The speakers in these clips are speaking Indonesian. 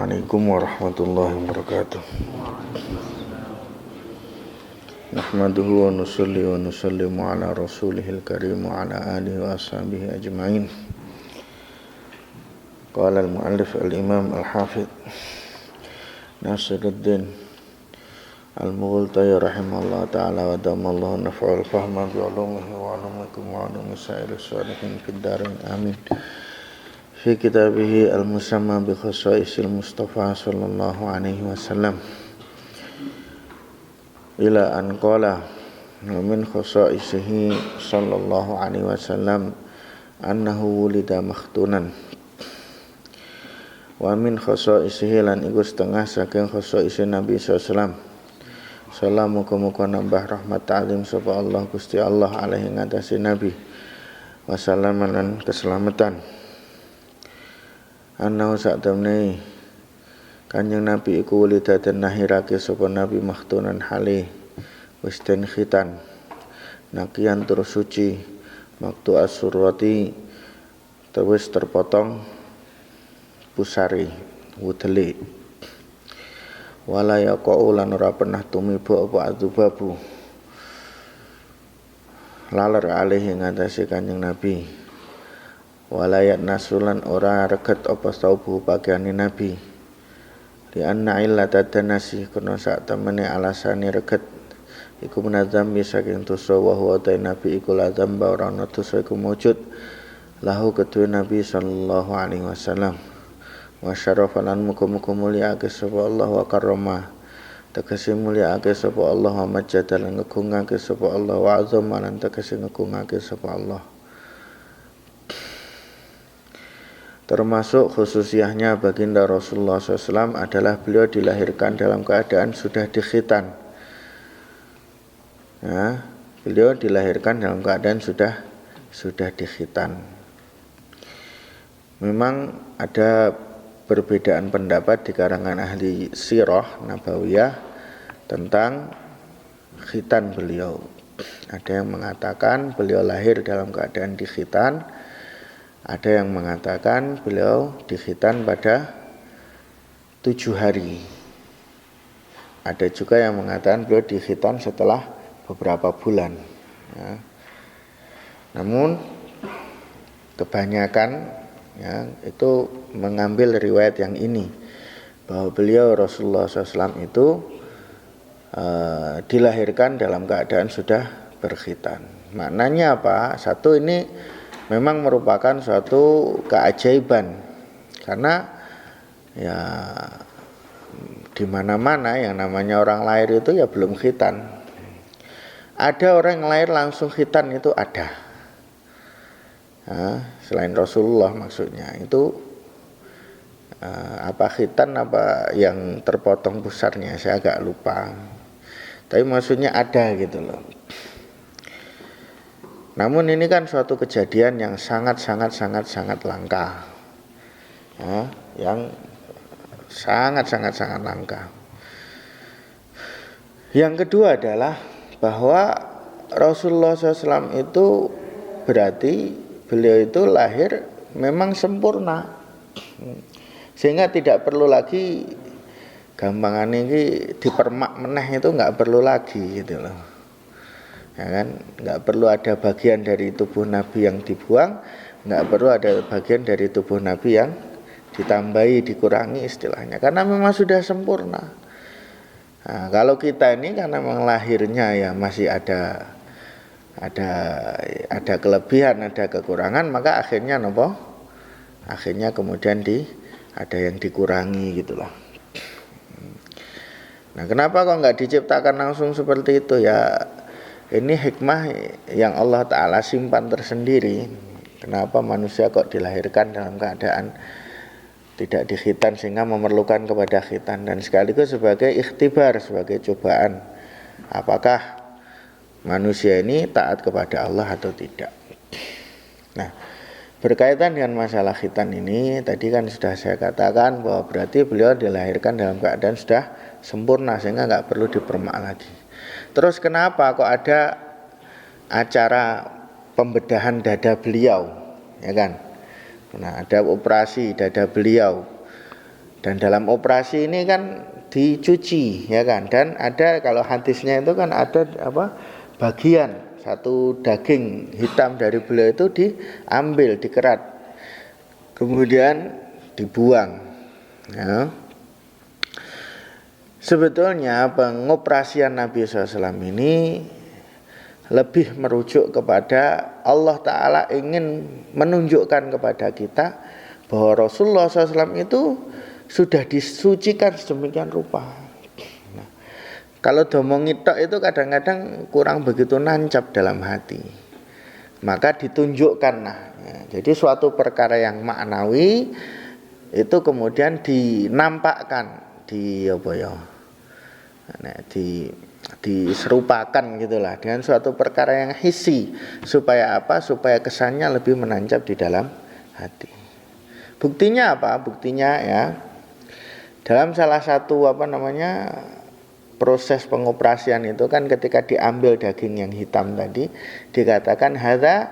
Assalamualaikum warahmatullahi wabarakatuh. Nahmaduhu wa nusalli wa nusallimu ala rasulihil karim wa ala alihi wa ashabihi ajma'in. Qala al-muallif al-imam al-hafidh Nasiruddin al-Mughultai rahimahullah ta'ala wa damallahu naf'al fahma bi ulumihi wa ulumikum wa ulumi sa'iris salihin fid darin amin. Fi kitabih al-musamma bi khasaisil Mustafa sallallahu alaihi wasallam ila an qala wa min khasaisihi sallallahu alaihi wasallam annahu wulida makhtunan wa min khasaisihi lan iku setengah saking khasaisi Nabi sallallahu alaihi wasallam salamu muga nambah rahmat ta'zim sapa Allah Gusti Allah alaihi ngatasi Nabi wasallam lan keselamatan annahu sa'tamne Kanjeng Nabi iku wulida den lahirake sapa Nabi makhtunan hale wis den khitan nakian tur suci waktu asurati terus terpotong pusari wudele wala yaqau lan ora pernah tumiba apa adzubabu laler alih ngatasi Kanjeng Nabi walayat nasulan ora reget apa saubu pakaiane Nabi di anna illata tanasi kana sak temene alasane reget iku menazambi saking dosa wa huwa ta Nabi iku lazam ba ora ana dosa iku mujud lahu kedue Nabi sallallahu alaihi wasallam wa syarafalan muga-muga mulyaake sapa Allah wa karrama tegese mulyaake sapa Allah wa majjadalan ngegungake sapa Allah wa azamalan tegese ngegungake sapa Allah. Termasuk khususiyahnya baginda Rasulullah SAW adalah beliau dilahirkan dalam keadaan sudah dikhitan. Ya, beliau dilahirkan dalam keadaan sudah dikhitan. Memang ada perbedaan pendapat di kalangan ahli sirah nabawiyah tentang khitan beliau. Ada yang mengatakan beliau lahir dalam keadaan dikhitan. Ada yang mengatakan beliau dikhitan pada 7 hari. Ada juga yang mengatakan beliau dikhitan setelah beberapa bulan. Ya. Namun kebanyakan ya, itu mengambil riwayat yang ini bahwa beliau Rasulullah SAW itu dilahirkan dalam keadaan sudah berkhitan. Maknanya apa? Satu, ini memang merupakan suatu keajaiban karena ya di mana-mana yang namanya orang lahir itu ya belum khitan. Ada orang yang lahir langsung khitan itu ada. Nah, selain Rasulullah maksudnya itu apa khitan apa yang terpotong pusarnya saya agak lupa. Tapi maksudnya ada gitu loh. Namun ini kan suatu kejadian yang sangat langka, ya, yang sangat langka. Yang kedua adalah bahwa Rasulullah SAW itu berarti beliau itu lahir memang sempurna, sehingga tidak perlu lagi gampangan ini dipermak meneh itu nggak perlu lagi gitu loh. Ya kan, nggak perlu ada bagian dari tubuh Nabi yang dibuang, nggak perlu ada bagian dari tubuh Nabi yang ditambahi, dikurangi istilahnya, karena memang sudah sempurna. Nah, kalau kita ini karena memang lahirnya ya masih ada kelebihan, ada kekurangan, maka akhirnya nopo? Akhirnya kemudian ada yang dikurangi gitulah. Nah, kenapa kok nggak diciptakan langsung seperti itu ya? Ini hikmah yang Allah Ta'ala simpan tersendiri. Kenapa manusia kok dilahirkan dalam keadaan tidak dikhitan sehingga memerlukan kepada khitan, dan sekaligus sebagai ikhtibar, sebagai cobaan apakah manusia ini taat kepada Allah atau tidak. Nah, berkaitan dengan masalah khitan ini tadi kan sudah saya katakan bahwa berarti beliau dilahirkan dalam keadaan sudah sempurna sehingga nggak perlu dipermak lagi. Terus kenapa kok ada acara pembedahan dada beliau, ya kan? Nah, ada operasi dada beliau Dan dalam operasi ini kan dicuci ya kan, dan ada kalau hadisnya itu kan ada bagian satu daging hitam dari beliau itu diambil, dikerat, kemudian dibuang ya. Sebetulnya pengoperasian Nabi SAW ini lebih merujuk kepada Allah Ta'ala ingin menunjukkan kepada kita bahwa Rasulullah SAW itu sudah disucikan sedemikian rupa. Nah, kalau domong tok itu kadang-kadang kurang begitu nancap dalam hati, maka ditunjukkan. Jadi suatu perkara yang maknawi itu kemudian dinampakkan, diserupakan gitulah dengan suatu perkara yang hissi, supaya apa? Supaya kesannya lebih menancap di dalam hati. Buktinya apa? Buktinya ya, dalam salah satu proses pengoperasian itu kan ketika diambil daging yang hitam tadi dikatakan hadza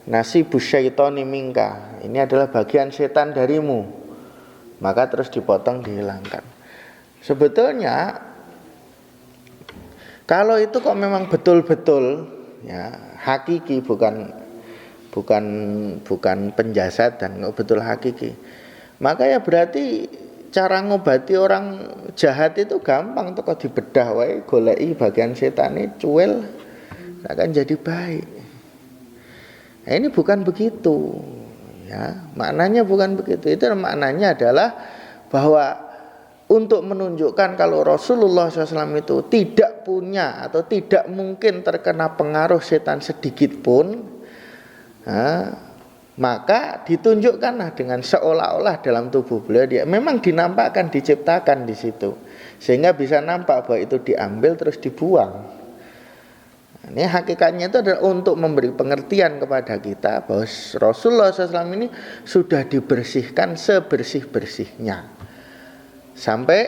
nasibus syaitoni minka, ini adalah bagian setan darimu, maka terus dipotong, dihilangkan. Sebetulnya kalau itu kok memang betul-betul ya hakiki, bukan penjasad dan betul hakiki, maka ya berarti cara ngobati orang jahat itu gampang, toko dibedah wae, goleki bagian setane cuwil akan jadi baik. Nah, ini bukan begitu ya, maknanya bukan begitu. Itu maknanya adalah bahwa untuk menunjukkan kalau Rasulullah SAW itu tidak punya atau tidak mungkin terkena pengaruh setan sedikit pun, maka ditunjukkanlah dengan seolah-olah dalam tubuh beliau dia memang dinampakkan, diciptakan di situ, sehingga bisa nampak bahwa itu diambil terus dibuang. Ini hakikatnya itu adalah untuk memberi pengertian kepada kita bahwa Rasulullah SAW ini sudah dibersihkan sebersih-bersihnya. Sampai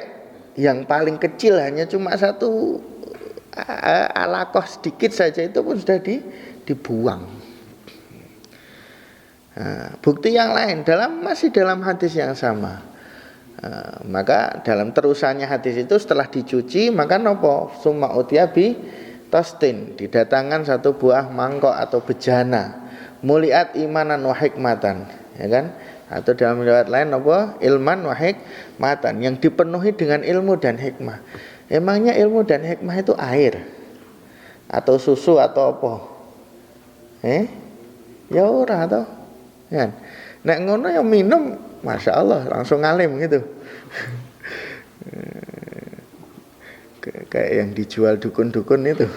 yang paling kecil hanya cuma satu alakoh sedikit saja itu pun sudah dibuang. Nah, bukti yang lain masih dalam hadis yang sama. Maka dalam terusannya hadis itu setelah dicuci maka nopo summa utiyabi tostin, didatangkan satu buah mangkok atau bejana, muliat imanan wa hikmatan, ya kan? Atau dalam riwayat lain apa? Ilman wa hikmatan, yang dipenuhi dengan ilmu dan hikmah. Emangnya ilmu dan hikmah itu air atau susu atau apa? Ya ora toh. Kan? Nek ngono yang minum, Masya Allah langsung ngalim gitu. Kayak yang dijual dukun-dukun itu.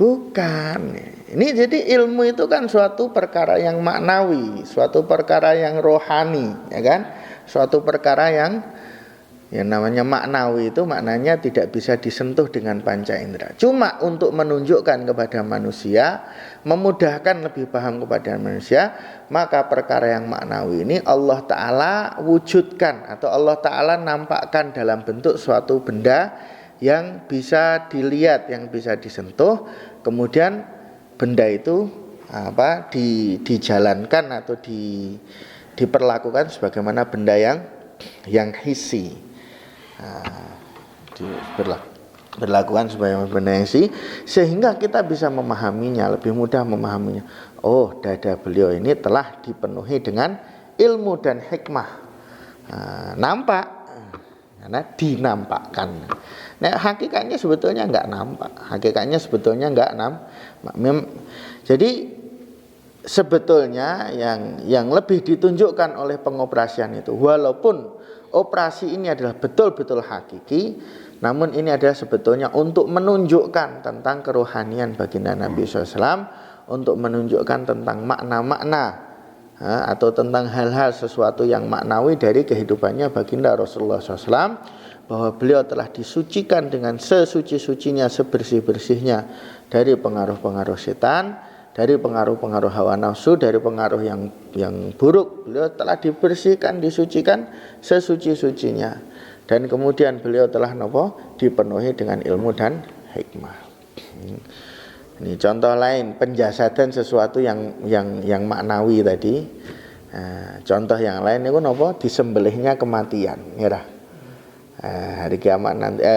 Bukan. Ini jadi ilmu itu kan suatu perkara yang maknawi, suatu perkara yang rohani, ya kan? Suatu perkara yang namanya maknawi itu maknanya tidak bisa disentuh dengan panca indera. Cuma untuk menunjukkan kepada manusia, memudahkan lebih paham kepada manusia, maka perkara yang maknawi ini Allah Ta'ala wujudkan atau Allah Ta'ala nampakkan dalam bentuk suatu benda yang bisa dilihat, yang bisa disentuh. Kemudian benda itu dijalankan atau diperlakukan sebagaimana benda yang hissi. Berlakukan sebagaimana benda yang hissi, sehingga kita bisa memahaminya, lebih mudah memahaminya. Oh, dada beliau ini telah dipenuhi dengan ilmu dan hikmah. Nampak, karena dinampakkan. Nah, hakikatnya sebetulnya enggak nampak. Jadi sebetulnya yang lebih ditunjukkan oleh pengoperasian itu, walaupun operasi ini adalah betul-betul hakiki, namun ini adalah sebetulnya untuk menunjukkan tentang kerohanian baginda Nabi SAW, untuk menunjukkan tentang makna-makna atau tentang hal-hal sesuatu yang maknawi dari kehidupannya baginda Rasulullah SAW, bahwa beliau telah disucikan dengan sesuci-sucinya, sebersih-bersihnya dari pengaruh-pengaruh setan, dari pengaruh-pengaruh hawa nafsu, dari pengaruh yang buruk. Beliau telah dibersihkan, disucikan sesuci-sucinya, dan kemudian beliau telah dipenuhi dengan ilmu dan hikmah. Ini contoh lain penjasadan sesuatu yang maknawi tadi. Contoh yang lain itu napa? Disembelihnya kematian, ya. Hari kiamat nanti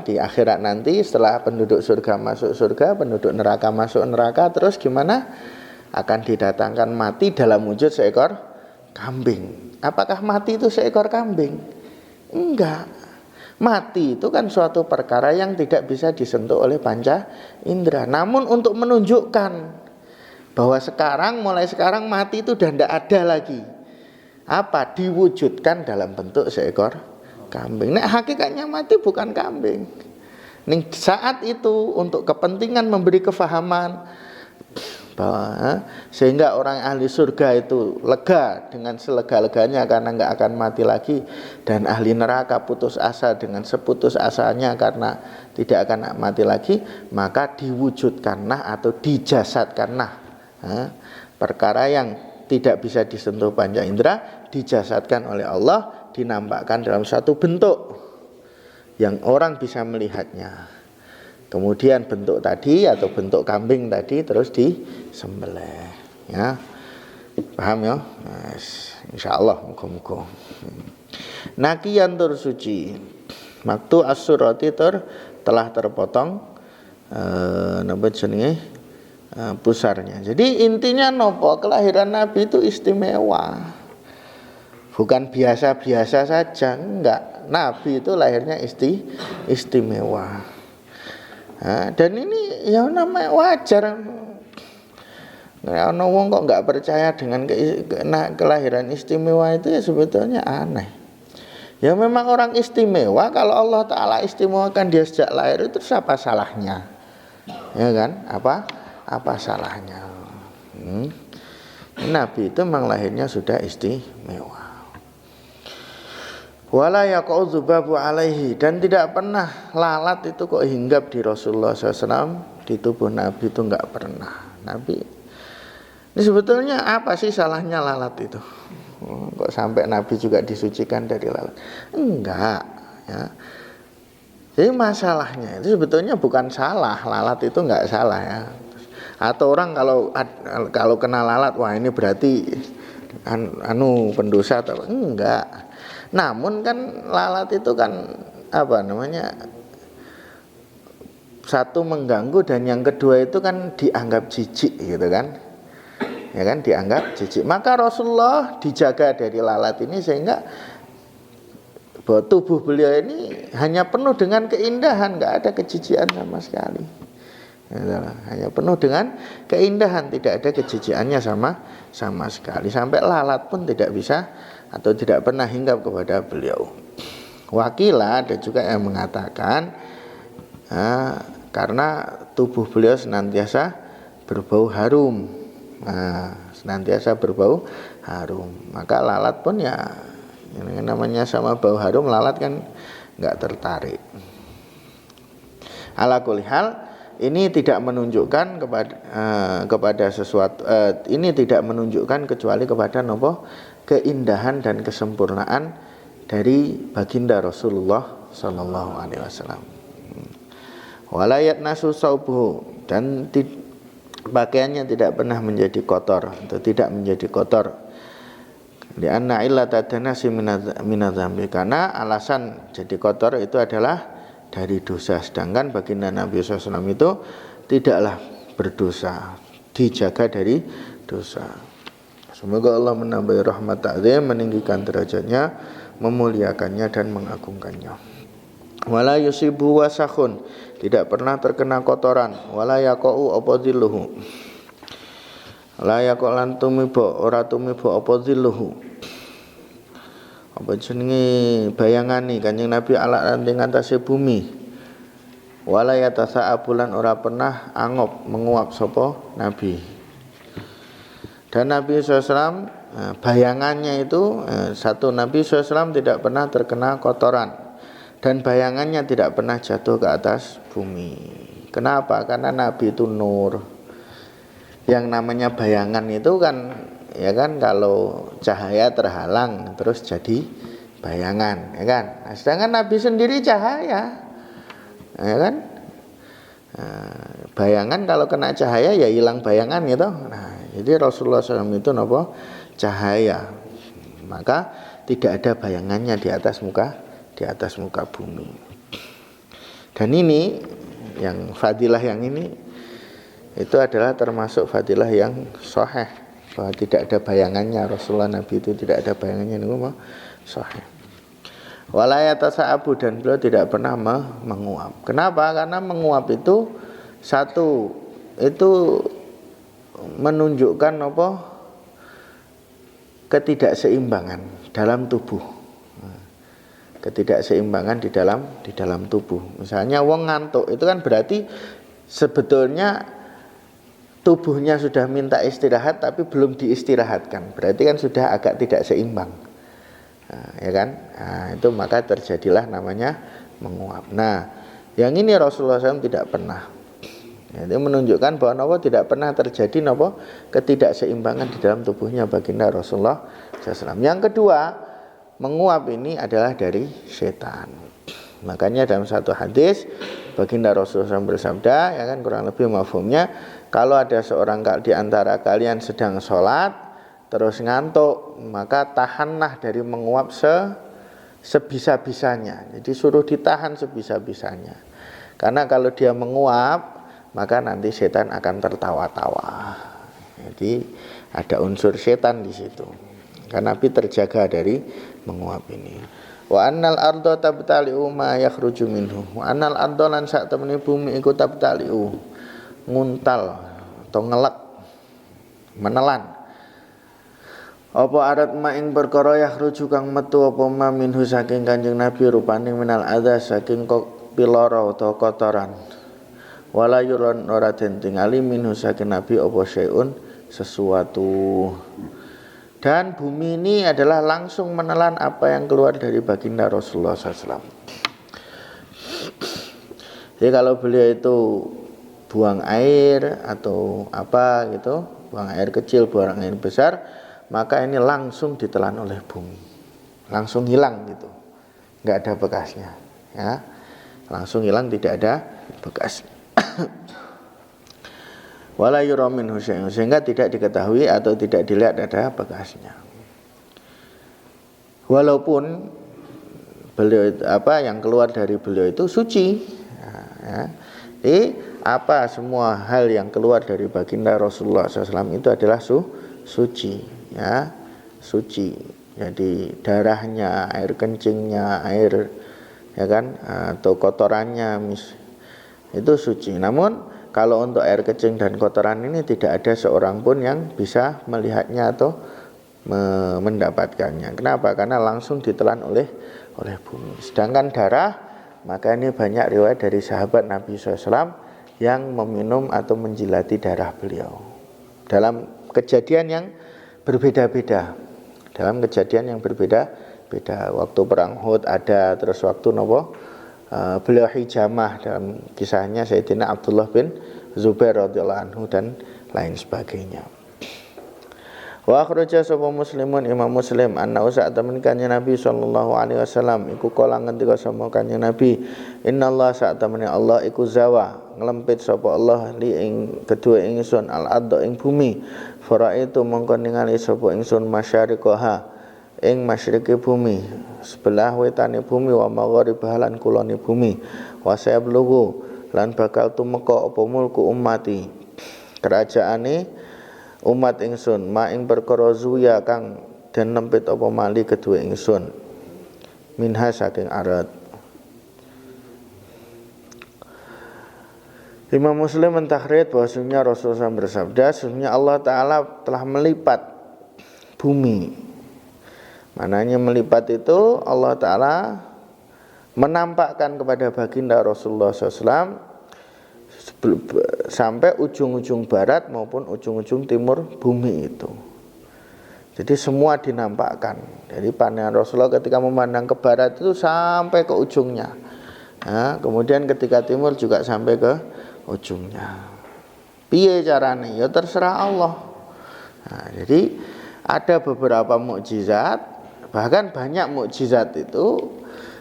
di akhirat nanti setelah penduduk surga masuk surga, penduduk neraka masuk neraka, terus gimana? Akan didatangkan mati dalam wujud seekor kambing. Apakah mati itu seekor kambing? Enggak. Mati itu kan suatu perkara yang tidak bisa disentuh oleh panca indera. Namun untuk menunjukkan bahwa mulai sekarang mati itu udah tidak ada lagi. Apa? Diwujudkan dalam bentuk seekor kambing. Nah, hakikatnya mati bukan kambing. Ning saat itu untuk kepentingan memberi kefahaman bahwa sehingga orang ahli surga itu lega dengan selega-leganya karena nggak akan mati lagi, dan ahli neraka putus asa dengan seputus asanya karena tidak akan mati lagi, maka diwujudkanlah atau dijasadkanlah perkara yang tidak bisa disentuh panca indera, dijasadkan oleh Allah, dinampakkan dalam satu bentuk yang orang bisa melihatnya. Kemudian bentuk tadi atau bentuk kambing tadi terus disembelih, ya. Paham ya? Insyaallah muga-muga. Nakiyan tur suci. Waktu as-surati telah terpotong napa jenenge pusarnya. Jadi intinya nopo? Kelahiran Nabi itu istimewa. Bukan biasa-biasa saja, enggak. Nabi itu lahirnya istimewa. Dan ini ya namanya wajar. Ana wong kok enggak percaya dengan kelahiran istimewa itu, ya sebetulnya aneh. Ya memang orang istimewa, kalau Allah Ta'ala istimewakan dia sejak lahir itu apa salahnya? Ya kan? Apa salahnya? Nabi itu memang lahirnya sudah istimewa. Wala yaqau dzubabu alaihi, dan tidak pernah lalat itu kok hinggap di Rasulullah SAW, di tubuh Nabi itu enggak pernah. Nabi ini sebetulnya apa sih salahnya lalat itu? Kok sampai Nabi juga disucikan dari lalat? Enggak, ya. Jadi masalahnya itu sebetulnya bukan salah, lalat itu enggak salah, ya. Atau orang kalau kena lalat, wah ini berarti pendosa atau enggak. Namun kan lalat itu kan satu mengganggu, dan yang kedua itu kan dianggap jijik gitu kan. Ya kan, dianggap jijik. Maka Rasulullah dijaga dari lalat ini sehingga bahwa tubuh beliau ini hanya penuh dengan keindahan, enggak ada kejijikan sama sekali. Hanya penuh dengan keindahan, tidak ada kejijikannya sama sekali. Sampai lalat pun tidak bisa atau tidak pernah hinggap kepada beliau. Wakilah ada juga yang mengatakan karena tubuh beliau senantiasa berbau harum, maka lalat pun ya yang namanya sama bau harum, lalat kan nggak tertarik. Ala kulli hal, ini tidak menunjukkan kepada sesuatu, ini tidak menunjukkan kecuali kepada nopo keindahan dan kesempurnaan dari baginda Rasulullah sallallahu alaihi wasallam. Walayat nasu saubuhu, dan pakaiannya tidak pernah menjadi kotor atau tidak menjadi kotor. Di anna illata tanasi minadzambi, karena alasan jadi kotor itu adalah dari dosa, sedangkan baginda Nabi SAW itu tidaklah berdosa, dijaga dari dosa. Semoga Allah menambahi rahmat ta'zim, meninggikan derajatnya, memuliakannya dan mengagungkannya. Wala yusibu wasakhun, tidak pernah terkena kotoran. Wala yaqau apa dhilluhu, la yaqau lan tumiba, ora tumiba apa dhilluhu, apa jenenge bayangane Kanjeng Nabi ala ing atase bumi. Wala yatasa'abulan, ora pernah angop menguap sapa Nabi. Dan Nabi SAW bayangannya itu satu, Nabi SAW tidak pernah terkena kotoran, dan bayangannya tidak pernah jatuh ke atas bumi. Kenapa? Karena Nabi itu nur. Yang namanya bayangan itu kan, ya kan, kalau cahaya terhalang terus jadi bayangan, ya kan. Nah, sedangkan Nabi sendiri cahaya, ya kan. Bayangan kalau kena cahaya ya hilang bayangan gitu. Nah, jadi Rasulullah SAW itu cahaya, maka tidak ada bayangannya di atas muka bumi. Dan ini yang fadilah yang ini itu adalah termasuk fadilah yang sahih, bahwa tidak ada bayangannya. Rasulullah Nabi itu tidak ada bayangannya, ini sahih. Wala yatasa'abu, dan beliau tidak pernah menguap. Kenapa? Karena menguap itu satu, itu menunjukkan apa? Ketidakseimbangan dalam tubuh. Ketidakseimbangan di dalam tubuh. Misalnya wong ngantuk, itu kan berarti sebetulnya tubuhnya sudah minta istirahat tapi belum diistirahatkan. Berarti kan sudah agak tidak seimbang. Nah, ya kan? Nah, itu maka terjadilah namanya menguap. Nah, yang ini Rasulullah SAW tidak pernah. Itu menunjukkan bahwa tidak pernah terjadi ketidakseimbangan di dalam tubuhnya baginda Rasulullah SAW. Yang kedua, menguap ini adalah dari setan. Makanya dalam satu hadis baginda Rasulullah SAW bersabda, ya kan, kurang lebih mafhumnya, kalau ada seorang di antara kalian sedang sholat terus ngantuk, maka tahanlah dari menguap sebisa-bisanya. Jadi suruh ditahan sebisa-bisanya. Karena kalau dia menguap, maka nanti setan akan tertawa-tawa. Jadi ada unsur setan di situ. Karena Nabi terjaga dari menguap ini. Wa annal arda tabtali'u ma yakhruju minhu. Wa annal arda lan sak temene bumi iku tabtali'u, nguntal atau ngelek, menelan. Apa arat ma ing perkara yakhruju kang metu apa ma minhu saking Kanjeng Nabi rupane minal adza saking pilara utawa kotoran. Wala yuron ora den tingali minhu saking Nabi apa syai'un sesuatu. Dan bumi ini adalah langsung menelan apa yang keluar dari baginda Rasulullah SAW. Jadi kalau beliau itu buang air atau apa gitu, buang air kecil, buang air besar, maka ini langsung ditelan oleh bumi, langsung hilang gitu, nggak ada bekasnya, ya, langsung hilang, tidak ada bekas. Wala yura minhu syai'un, sehingga tidak diketahui atau tidak dilihat ada bekasnya. Walaupun beliau yang keluar dari beliau itu suci, ya. Jadi apa semua hal yang keluar dari baginda Rasulullah SAW itu adalah suci, ya, suci. Jadi darahnya, air kencingnya, air, ya kan, atau kotorannya itu suci. Namun kalau untuk air kencing dan kotoran ini tidak ada seorang pun yang bisa melihatnya atau mendapatkannya. Kenapa? Karena langsung ditelan oleh bumi. Sedangkan darah, maka ini banyak riwayat dari sahabat Nabi SAW yang meminum atau menjilati darah beliau dalam kejadian yang berbeda-beda. Dalam kejadian yang berbeda-beda. Waktu perang Uhud ada, terus waktu beliau hijamah dalam kisahnya Sayyidina Abdullah bin Zubair radhiyallahu anhu dan lain sebagainya. Wa akhraja sapa Muslimun Imam Muslim anna usa'at temen kanjeng Nabi sallallahu alaihi wasallam iku kala ngendika sama kanjeng Nabi, innallaha sa'at temene Allah iku zawa nglempit sapa Allah li ing kedua ingsun al-ardh ing bumi, fara itu mongko ningali sapa ingsun masyariqaha ing masyriki bumi, sebelah wetane bumi, wa maghribah lan kulone bumi, wa sayablugu lan bakal tumeka apa mulku ummati kerajaane umat ingsun ma ing perkara zuya kang den nempit apa mali kedue ingsun minha saking arat. Imam Muslim mentahrid bahwasanya Rasulullah SAW bersabda, sesungguhnya Allah Ta'ala telah melipat bumi. Mananya melipat itu Allah Ta'ala menampakkan kepada baginda Rasulullah SAW sampai ujung-ujung barat maupun ujung-ujung timur bumi itu. Jadi semua dinampakkan. Jadi pandangan Rasulullah ketika memandang ke barat itu sampai ke ujungnya. Nah, kemudian ketika timur juga sampai ke ujungnya. Piye carane? Ya terserah Allah. Nah, jadi ada beberapa mukjizat, bahkan banyak mukjizat itu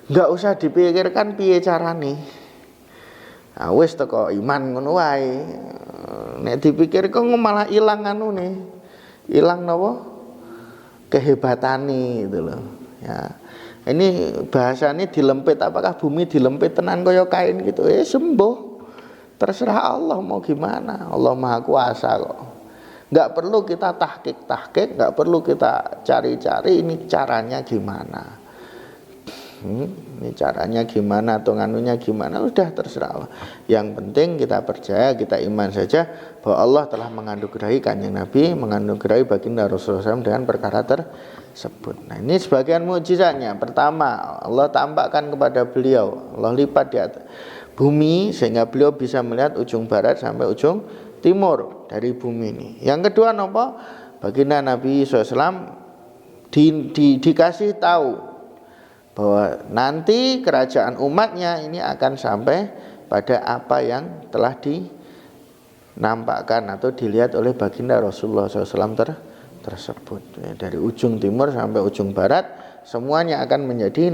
enggak usah dipikirkan piye carane. Nah, wis teko iman ngono wae. Nek dipikir kok malah ilang anune. Ilang napa? kehebatane gitu loh. Ya. Ini bahasanya dilempit, apakah bumi dilempit tenan kaya kain gitu? Sembuh. Terserah Allah mau gimana. Allah Maha Kuasa kok. Nggak perlu kita tahqiq, nggak perlu kita cari-cari ini caranya gimana. Ini caranya gimana atau nganunya gimana, udah terserah Allah. Yang penting kita percaya, kita iman saja bahwa Allah telah menganugerahi Kanjeng Nabi, menganugerahi baginda Rasulullah SAW dengan perkara tersebut. Nah, ini sebagian mukjizatnya. Pertama, Allah tampakkan kepada beliau, Allah lipat di atas bumi sehingga beliau bisa melihat ujung barat sampai ujung timur dari bumi ini. Yang kedua apa? Baginda Nabi SAW dikasih tahu bahwa nanti kerajaan umatnya ini akan sampai pada apa yang telah dinampakkan atau dilihat oleh baginda Rasulullah SAW tersebut. Dari ujung timur sampai ujung barat semuanya akan menjadi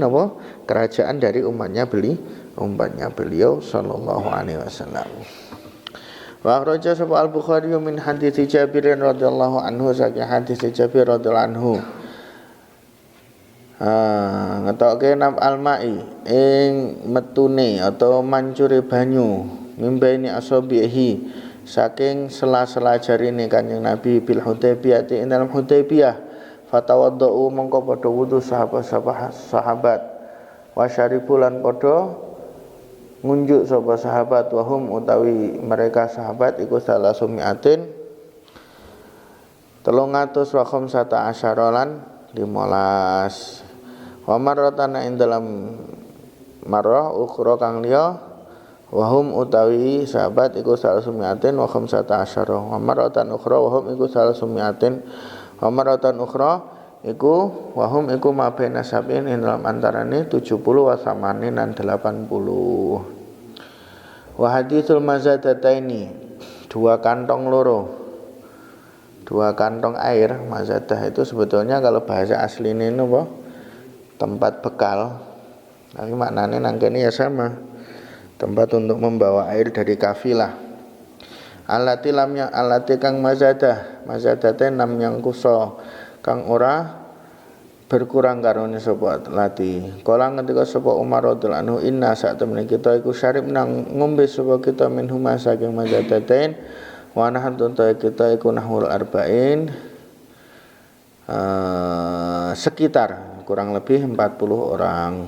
kerajaan dari umatnya beliau sallallahu alaihi wasallam. Wa akhraja sapa al-Bukhari min hadits Jabir radhiyallahu anhu, saking hadits Jabir radhiyallahu anhu. Ngetoke naf almai ing metune atau mancure banyu mimbaini asabihi saking sela-sela jarine Kanjeng Nabi bil Hudaybiyah ing dalam Hudaybiyah. Fatawaddau mongko padha wudu sahabat wa syaribu lan padha ngunjuk sapa sahabat wahum utawi mereka sahabat iku salasumiatin 300 wa khamsata asyarolan 15 wa marratan ing dalam marrah ukhra kang liya wahum utawi sahabat iku salasumiatin wa khamsata asyara wa marratan ukhra wahum iku salasumiatin wa marratan ukhra iku wahum iku mabena sabin ing dalam antarane 70 wa samanin dan 80. Wa haditsul mazadataini, dua kantong air. Mazadah itu sebetulnya kalau bahasa aslinya itu apa? Tempat bekal. Tapi maknanya nangkene ya sama. Tempat untuk membawa air dari kafilah. Alati kang mazadah teh nam yang kuso kang ora berkurang karone sapa lati. Kala ngendika sapa Umar radhiyallahu anhu, inna sak temene kita iku syarib nang ngombe sapa kita minhuma saking mazadatain wa nahantun kita iku nahul arba'in sekitar kurang lebih 40 orang.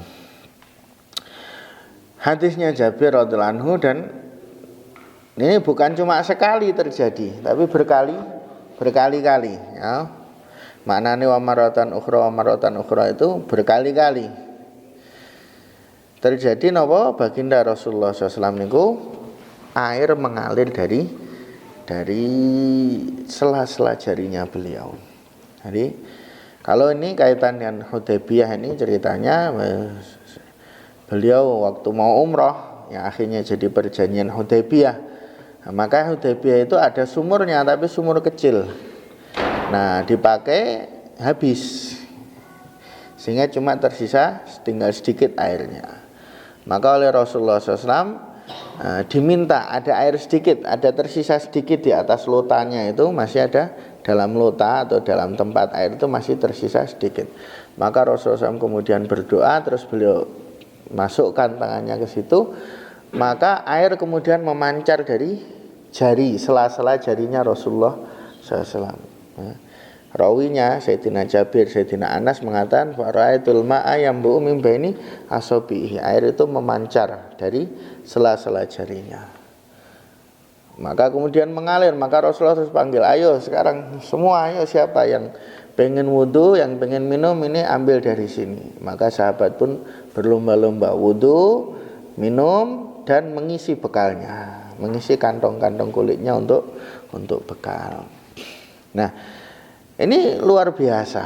Hadisnya Jabir radhiyallahu anhu, dan ini bukan cuma sekali terjadi tapi berkali-kali ya. Maknane wa maratan ukhra itu berkali-kali terjadi napa baginda Rasulullah SAW niku air mengalir dari sela-sela jarinya beliau. Jadi kalau ini kaitan dengan Hudaybiyah, ini ceritanya beliau waktu mau umroh yang akhirnya jadi perjanjian Hudaybiyah. Nah, maka Hudaybiyah itu ada sumurnya tapi sumur kecil. Nah, dipakai habis sehingga cuma tersisa tinggal sedikit airnya. Maka oleh Rasulullah SAW diminta ada air sedikit, ada tersisa sedikit di atas lotanya, itu masih ada dalam lota atau dalam tempat air itu masih tersisa sedikit. Maka Rasulullah SAW kemudian berdoa, terus beliau masukkan tangannya ke situ, maka air kemudian memancar dari jari, sela-sela jarinya Rasulullah SAW. Rawinya Sayyidina Jabir, Sayyidina Anas mengatakan fara'aitul ma'a yambu'u min baini asabihi, air itu memancar dari sela-sela jarinya. Maka kemudian mengalir, maka Rasulullah terus panggil, ayo sekarang semua, ayo siapa yang pengen wudu, yang pengen minum, ini ambil dari sini. Maka sahabat pun berlomba-lomba wudu, minum, dan mengisi bekalnya, mengisi kantong-kantong kulitnya untuk bekal. Nah, ini luar biasa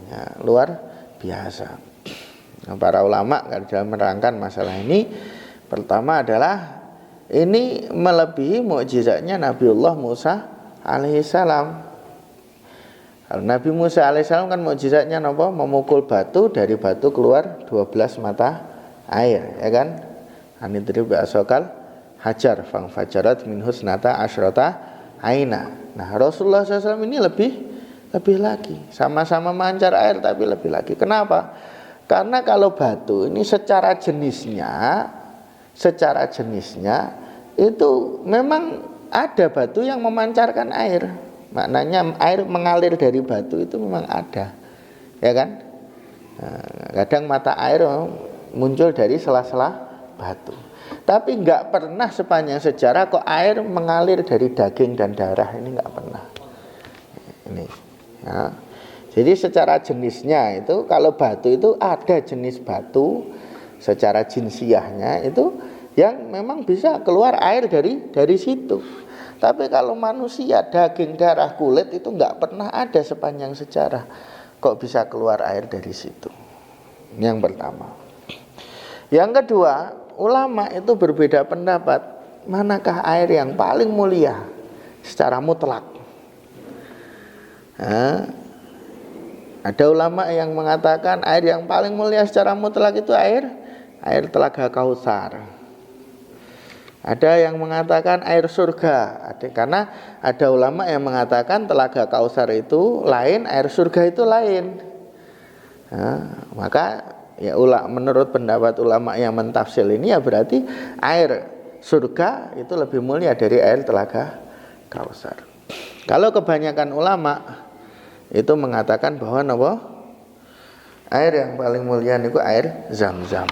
ya, luar biasa. Nah, para ulama dalam menerangkan masalah ini, pertama adalah ini melebihi mukjizatnya Nabiullah Musa alaihissalam. Nabi Musa alaihissalam kan mukjizatnya apa? Memukul batu, dari batu keluar 12 mata air, ya kan? Anidrib asokal hajar fang fajarat min husnata asyrata aina. Nah, Rasulullah SAW ini lebih lebih lagi. Sama-sama memancar air tapi lebih lagi. Kenapa? Karena kalau batu ini secara jenisnya itu memang ada batu yang memancarkan air. Maknanya air mengalir dari batu itu memang ada, ya kan? Nah, kadang mata air muncul dari sela-sela batu. Tapi nggak pernah sepanjang sejarah kok air mengalir dari daging dan darah, ini nggak pernah. Ini, ya. Jadi secara jenisnya itu kalau batu itu ada jenis batu secara jinsiahnya itu yang memang bisa keluar air dari situ. Tapi kalau manusia, daging, darah, kulit itu nggak pernah ada sepanjang sejarah kok bisa keluar air dari situ. Yang pertama. Yang kedua, ulama itu berbeda pendapat. Manakah air yang paling mulia secara mutlak? Nah, ada ulama yang mengatakan air yang paling mulia secara mutlak itu air telaga Kautsar. Ada yang mengatakan air surga, karena ada ulama yang mengatakan telaga Kautsar itu lain, air surga itu lain. Nah, maka ya menurut pendapat ulama yang mentafsir ini ya berarti air surga itu lebih mulia dari air telaga Kautsar. Kalau kebanyakan ulama itu mengatakan bahwa air yang paling mulia itu air Zam-Zam.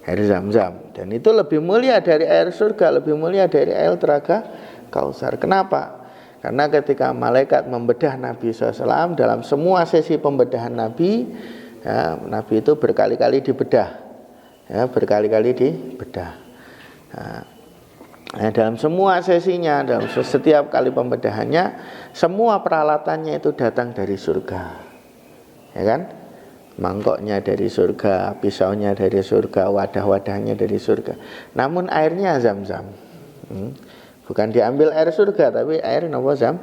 Air Zam-Zam, dan itu lebih mulia dari air surga, lebih mulia dari air telaga Kautsar. Kenapa? Karena ketika malaikat membedah Nabi SAW, dalam semua sesi pembedahan Nabi, ya, Nabi itu berkali-kali dibedah, ya, berkali-kali dibedah. Nah, dalam semua sesinya, dalam setiap kali pembedahannya, semua peralatannya itu datang dari surga, ya kan? Mangkoknya dari surga, pisaunya dari surga, wadah-wadahnya dari surga. Namun airnya Zam-Zam. Bukan diambil air surga, tapi air Zam-Zam.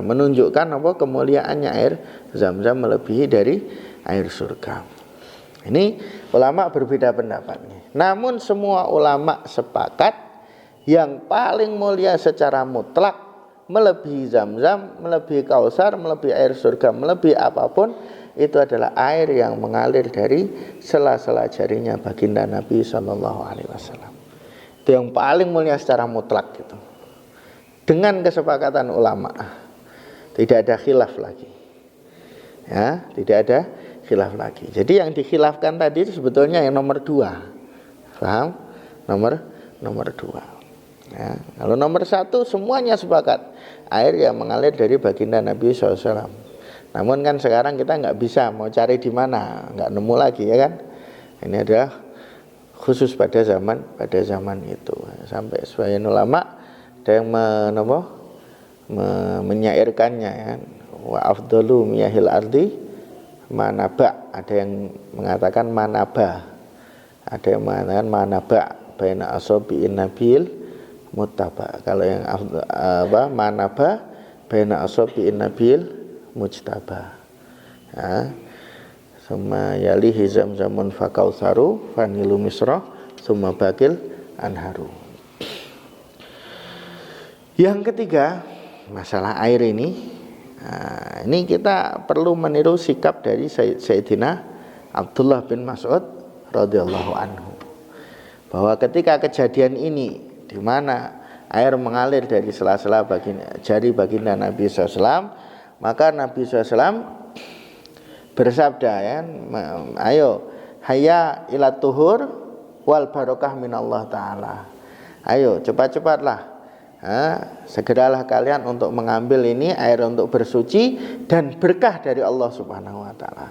Menunjukkan kemuliaannya air Zam-Zam melebihi dari air surga. Ini ulama berbeda pendapat. Namun semua ulama sepakat yang paling mulia secara mutlak melebihi Zam-Zam, melebihi Kautsar, melebihi air surga, melebihi apapun, itu adalah air yang mengalir dari sela-sela jarinya baginda Nabi SAW. Itu yang paling mulia secara mutlak gitu. Dengan kesepakatan ulama, tidak ada khilaf lagi. Ya, tidak ada khilaf lagi. Jadi yang dikhilafkan tadi itu sebetulnya yang nomor 2. Paham? Nomor 2. Ya, kalau nomor 1 semuanya sepakat air yang mengalir dari baginda Nabi SAW. Namun kan sekarang kita nggak bisa mau cari di mana, nggak nemu lagi, ya kan? Ini adalah khusus pada zaman itu. Sampai sebagian ulama ada yang menyairkannya, ya. Wa afdalu miyahil ardi manaba. Ada yang mengatakan manaba. Ada yang mengatakan manaba baina asabi'in nabil muttaba. Kalau yang manaba baina asabi'in nabil mujtaba. Ya. Summa yalihi Zam-Zamun fa Kautsaru fanilu misra summa bakil anharu. Yang ketiga, masalah air ini. Nah, ini kita perlu meniru sikap dari Sayyidina Abdullah bin Mas'ud radhiyallahu anhu. Bahwa ketika kejadian ini di mana air mengalir dari sela-sela jari baginda Nabi SAW, maka Nabi SAW bersabda, ya, ayo hayya ila tuhur wal barokah minallah ta'ala. Ayo cepat-cepatlah, segeralah kalian untuk mengambil ini air untuk bersuci dan berkah dari Allah Subhanahu wa ta'ala.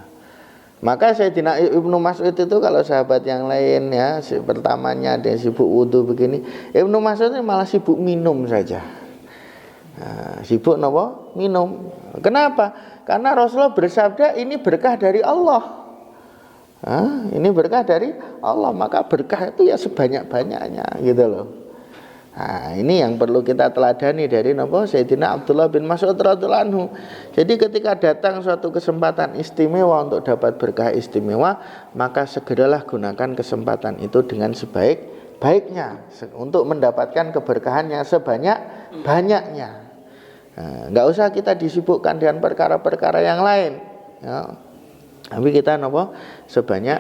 Maka Sayyidina Ibnu Mas'ud itu, kalau sahabat yang lain ya pertamanya dia sibuk wudu begini, Ibnu Mas'ud ini malah sibuk minum saja. Sibuk minum. Kenapa? Karena Rasulullah bersabda ini berkah dari Allah. Ini berkah dari Allah, maka berkah itu ya sebanyak-banyaknya gitu loh. Nah, ini yang perlu kita teladani dari Sayyidina Abdullah bin Mas'ud radhiyallahu anhu. Jadi ketika datang suatu kesempatan istimewa untuk dapat berkah istimewa, maka segeralah gunakan kesempatan itu dengan sebaik-baiknya untuk mendapatkan keberkahan yang sebanyak-banyaknya. Nggak usah kita disibukkan dengan perkara-perkara yang lain ya. Tapi kita sebanyak